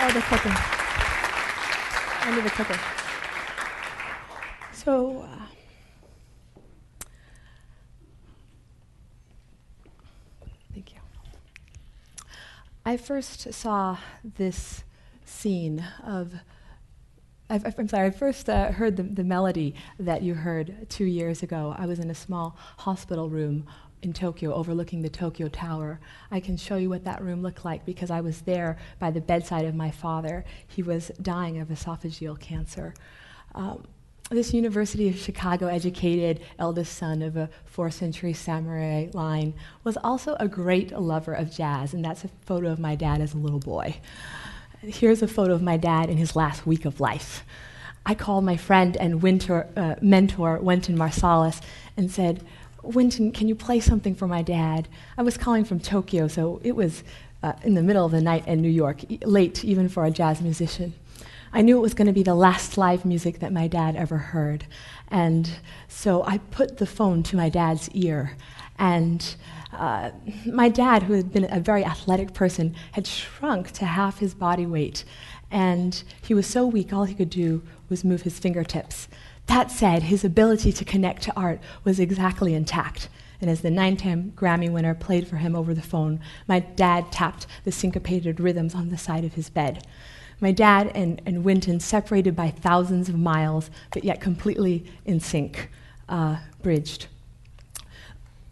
Oh, the cooking. Under the cooker. So, thank you. I first saw this scene of, I first heard the melody that you heard 2 years ago. I was in a small hospital room in Tokyo overlooking the Tokyo Tower. I can show you what that room looked like because I was there by the bedside of my father. He was dying of esophageal cancer. This University of Chicago educated eldest son of a 4th century samurai line was also a great lover of jazz, and that's a photo of my dad as a little boy. Here's a photo of my dad in his last week of life. I called my friend and mentor, Wynton Marsalis, and said, "Wynton, can you play something for my dad?" I was calling from Tokyo, so it was in the middle of the night in New York, late even for a jazz musician. I knew it was going to be the last live music that my dad ever heard. And so I put the phone to my dad's ear. And my dad, who had been a very athletic person, had shrunk to half his body weight. And he was so weak, all he could do was move his fingertips. That said, his ability to connect to art was exactly intact. And as the 9-time Grammy winner played for him over the phone, my dad tapped the syncopated rhythms on the side of his bed. My dad and Wynton, separated by thousands of miles, but yet completely in sync, bridged.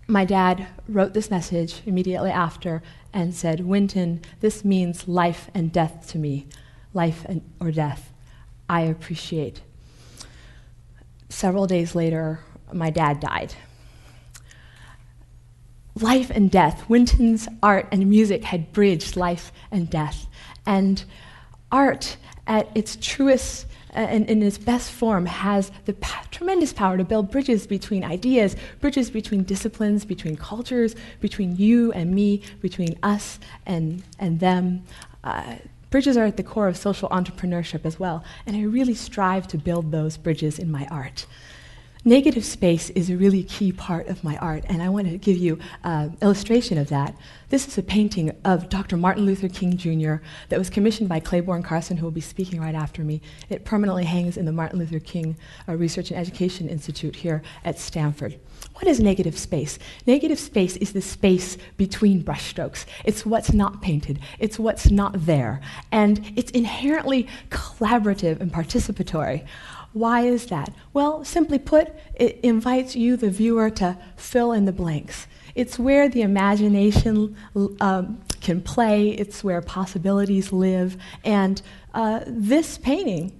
My dad wrote this message immediately after and said, "Wynton, this means life and death to me. Life or death. I appreciate." Several days later, my dad died. Life and death. Wynton's art and music had bridged life and death. And art, at its truest and in its best form, has the tremendous power to build bridges between ideas, bridges between disciplines, between cultures, between you and me, between us and them. Bridges are at the core of social entrepreneurship as well, and I really strive to build those bridges in my art. Negative space is a really key part of my art, and I want to give you an illustration of that. This is a painting of Dr. Martin Luther King Jr. that was commissioned by Claiborne Carson, who will be speaking right after me. It permanently hangs in the Martin Luther King Research and Education Institute here at Stanford. What is negative space? Negative space is the space between brushstrokes. It's what's not painted. It's what's not there. And it's inherently collaborative and participatory. Why is that? Well, simply put, it invites you, the viewer, to fill in the blanks. It's where the imagination can play. It's where possibilities live. And this painting,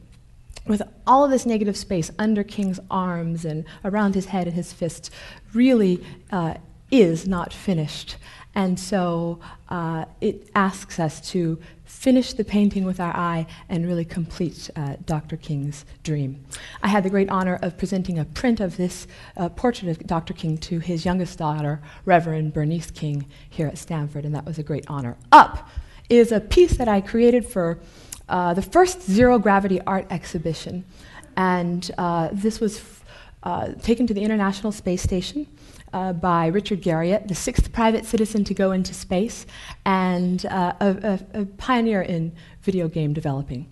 with all of this negative space under King's arms and around his head and his fists, really is not finished. And so it asks us to finish the painting with our eye and really complete Dr. King's dream. I had the great honor of presenting a print of this portrait of Dr. King to his youngest daughter, Reverend Bernice King, here at Stanford, and that was a great honor. Up is a piece that I created for the first zero-gravity art exhibition, and this was taken to the International Space Station by Richard Garriott, the 6th private citizen to go into space, and a pioneer in video game developing.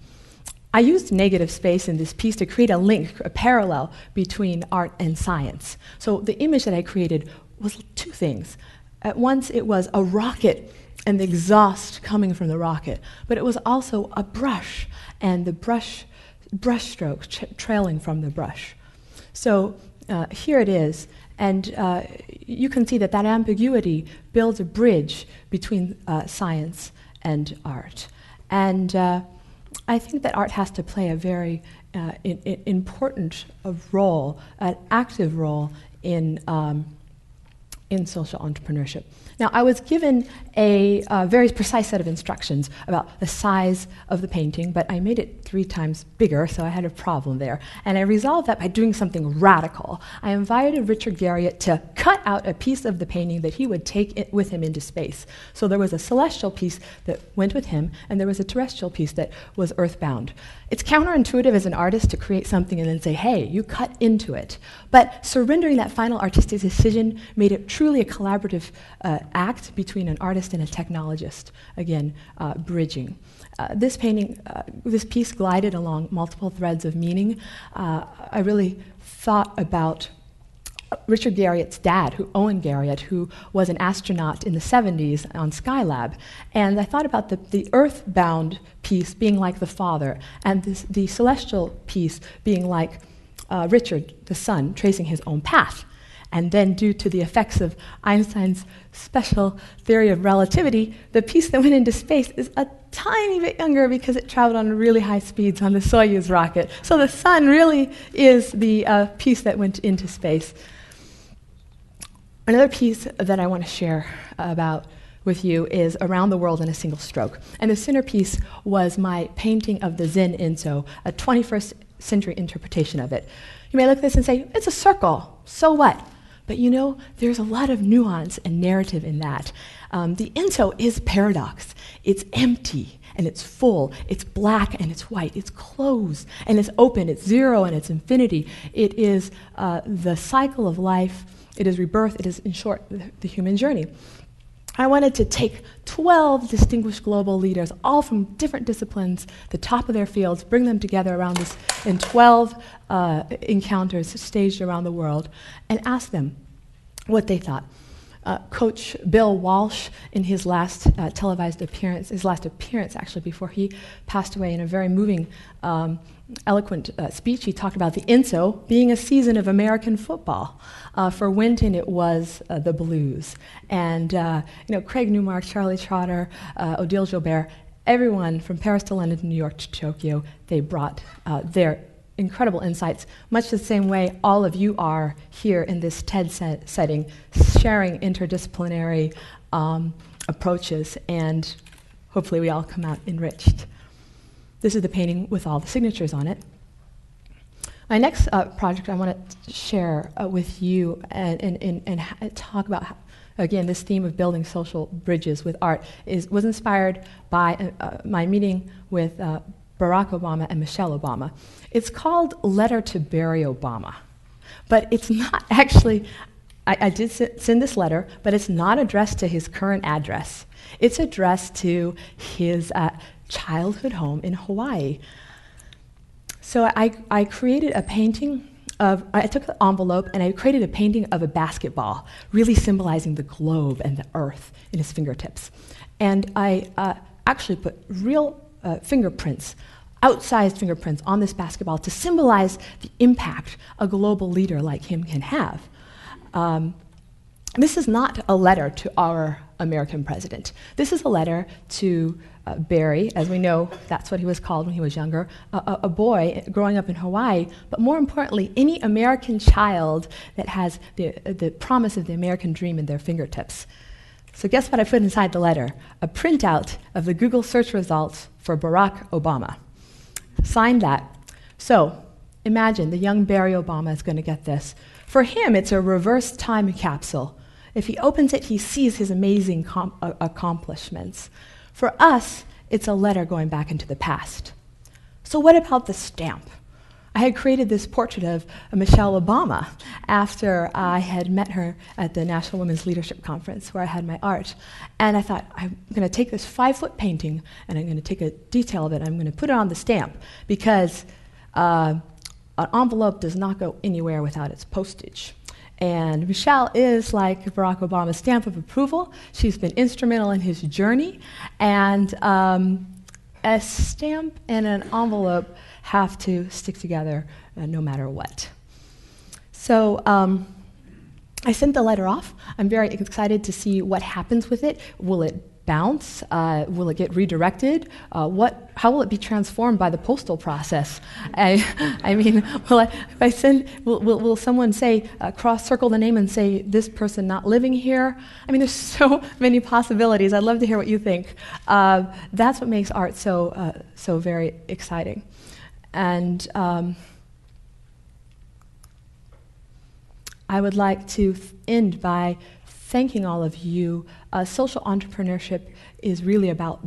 I used negative space in this piece to create a link, a parallel between art and science. So the image that I created was two things. At once, it was a rocket and the exhaust coming from the rocket, but it was also a brush and the brush stroke trailing from the brush. So here it is. And you can see that ambiguity builds a bridge between science and art. And I think that art has to play a very important role, an active role in social entrepreneurship. Now, I was given a very precise set of instructions about the size of the painting, but I made it 3 times bigger, so I had a problem there. And I resolved that by doing something radical. I invited Richard Garriott to cut out a piece of the painting that he would take it with him into space. So there was a celestial piece that went with him, and there was a terrestrial piece that was earthbound. It's counterintuitive as an artist to create something and then say, hey, you cut into it. But surrendering that final artistic decision made it truly a collaborative act between an artist and a technologist, again, bridging. this painting, this piece glided along multiple threads of meaning. I really thought about Richard Garriott's dad, Owen Garriott, who was an astronaut in the 70s on Skylab. And I thought about the earthbound piece being like the father, and the celestial piece being like Richard, the son, tracing his own path. And then, due to the effects of Einstein's special theory of relativity, the piece that went into space is a tiny bit younger because it traveled on really high speeds on the Soyuz rocket. So the sun really is the piece that went into space. Another piece that I want to share about with you is Around the World in a Single Stroke. And the centerpiece was my painting of the Zen Inso, a 21st century interpretation of it. You may look at this and say, it's a circle, so what? But you know, there's a lot of nuance and narrative in that. The Inso is paradox. It's empty and it's full. It's black and it's white. It's closed and it's open. It's zero and it's infinity. It is the cycle of life. It is rebirth. It is, in short, the human journey. I wanted to take 12 distinguished global leaders, all from different disciplines, the top of their fields, bring them together around this in 12 encounters staged around the world, and ask them what they thought. Coach Bill Walsh, in his last televised appearance, his last appearance actually before he passed away, in a very moving, eloquent speech, he talked about the Inso being a season of American football. For Winton, it was the Blues. And Craig Newmark, Charlie Trotter, Odile Gilbert, everyone from Paris to London to New York to Tokyo, they brought their incredible insights, much the same way all of you are here in this TED setting, sharing interdisciplinary approaches, and hopefully we all come out enriched. This is the painting with all the signatures on it. My next project I want to share with you and talk about, again, this theme of building social bridges with art was inspired by my meeting with Barack Obama and Michelle Obama. It's called Letter to Barry Obama, but it's not actually, I did send this letter, but it's not addressed to his current address. It's addressed to his childhood home in Hawaii. So I created a painting of, I took the envelope and I created a painting of a basketball, really symbolizing the globe and the earth in his fingertips. And I actually put real fingerprints, outsized fingerprints on this basketball to symbolize the impact a global leader like him can have. This is not a letter to our American president. This is a letter to Barry, as we know, that's what he was called when he was younger, a boy growing up in Hawaii, but more importantly, any American child that has the promise of the American dream in their fingertips. So guess what I put inside the letter? A printout of the Google search results for Barack Obama. Sign that. So imagine the young Barry Obama is going to get this. For him, it's a reverse time capsule. If he opens it, he sees his amazing accomplishments. For us, it's a letter going back into the past. So what about the stamp? I had created this portrait of Michelle Obama after I had met her at the National Women's Leadership Conference where I had my art. And I thought, I'm going to take this 5-foot painting and I'm going to take a detail of it and I'm going to put it on the stamp because an envelope does not go anywhere without its postage. And Michelle is like Barack Obama's stamp of approval. She's been instrumental in his journey. And a stamp and an envelope have to stick together no matter what. So I sent the letter off. I'm very excited to see what happens with it. Will it bounce? Will it get redirected? How will it be transformed by the postal process? I mean, will someone say, cross-circle the name and say, this person not living here? I mean, there's so many possibilities. I'd love to hear what you think. That's what makes art so very exciting. And I would like to end by thanking all of you. Social entrepreneurship is really about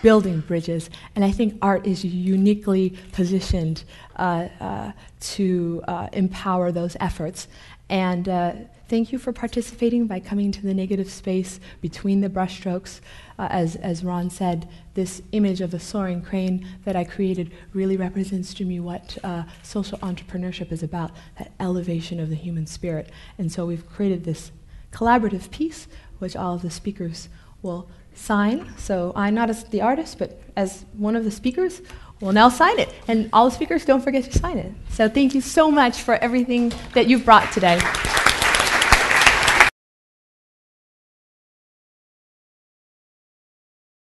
building bridges, and I think art is uniquely positioned to empower those efforts. And thank you for participating by coming to the negative space between the brushstrokes. As Ron said, this image of a soaring crane that I created really represents to me what social entrepreneurship is about, that elevation of the human spirit. And so we've created this collaborative piece, which all of the speakers will sign. So I'm not as the artist, but as one of the speakers, will now sign it. And all the speakers, don't forget to sign it. So thank you so much for everything that you've brought today.